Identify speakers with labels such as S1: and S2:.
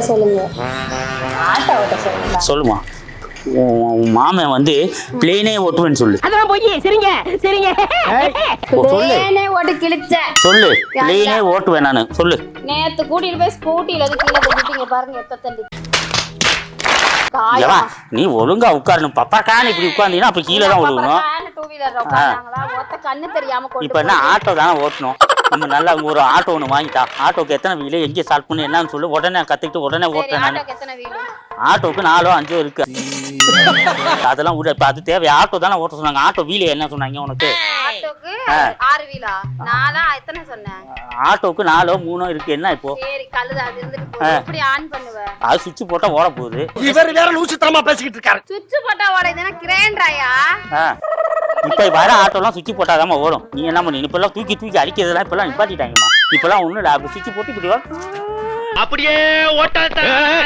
S1: சொல்லுங்க. ஆட்டோ ஓட்ட சொல்லுங்க.
S2: சொல்லுமா. உன் மாமன் வந்து பிளேனே ஓட்டுவேன்னு சொல்லு.
S3: அதான் போய் சரிங்க சரிங்க
S2: சொல்லு.
S1: பிளேனே ஓட்டு கிழிச்ச.
S2: சொல்லு. பிளேனே ஓட்டுவேன் நானு. சொல்லு.
S1: நேத்து கூட்டிட்டு போய் ஸ்கூட்டில அது கீழே தள்ளிட்டீங்க பாருங்க எத்த தள்ளி.
S2: நீ ஒழுங்கா உட்காரணும். பப்பாக்கான்னு இப்படி உட்கார்ந்தீங்கன்னா அப்ப கீழே தான் விழுகணும்.
S1: கண்ணு தெரியாம
S2: இப்ப என்ன ஆட்டோ தானே ஓட்டணும். நம்ம நல்லா ஒரு ஆட்டோ ஒன்று வாங்கிட்டா. ஆட்டோக்கு எத்தனை வீலு, எங்கே ஸ்டார்ட் பண்ணு என்னன்னு சொல்லு. உடனே கத்துக்கிட்டு உடனே ஓட்டுறேன் நான். ஆட்டோக்கு 4 5 இருக்கு. அதெல்லாம் விட. இப்ப அது தேவை. ஆட்டோ தானே ஓட்ட சொன்னாங்க. ஆட்டோ வீலு என்ன சொன்னாங்க உனக்கு?
S1: ஆட்டோக்கு 6 வீலா? நான் தான் எத்தனை சொன்னேன்?
S2: ஆட்டோக்கு 4 3 இருக்கு. என்ன இப்போ?
S1: சரி கழுது அது இருந்துட்டு எப்படி ஆன் பண்ணுவ?
S2: அது சுவிட்ச் போட்டா ஓட போகுது.
S3: இவர் வேற லூசுத்தனமா பேசிக்கிட்டு இருக்காரு.
S1: சுவிட்ச் போட்டா ஓடுதுன்னா கிரேன்றாயா?
S2: இப்ப வர ஆட்டோலாம் சுவிட்ச் போட்டாதாம ஓடும். நீ என்ன பண்ணி இப்பெல்லாம் தூக்கி அடிக்கிறதெல்லாம் இப்பெல்லாம் நிப்பாட்டிட்டாங்கம்மா. இப்பெல்லாம் ஒண்ணு இல்ல. அப்படி சுவிட்ச் போட்டு இப்படி
S3: அப்படியே ஓட்டாத.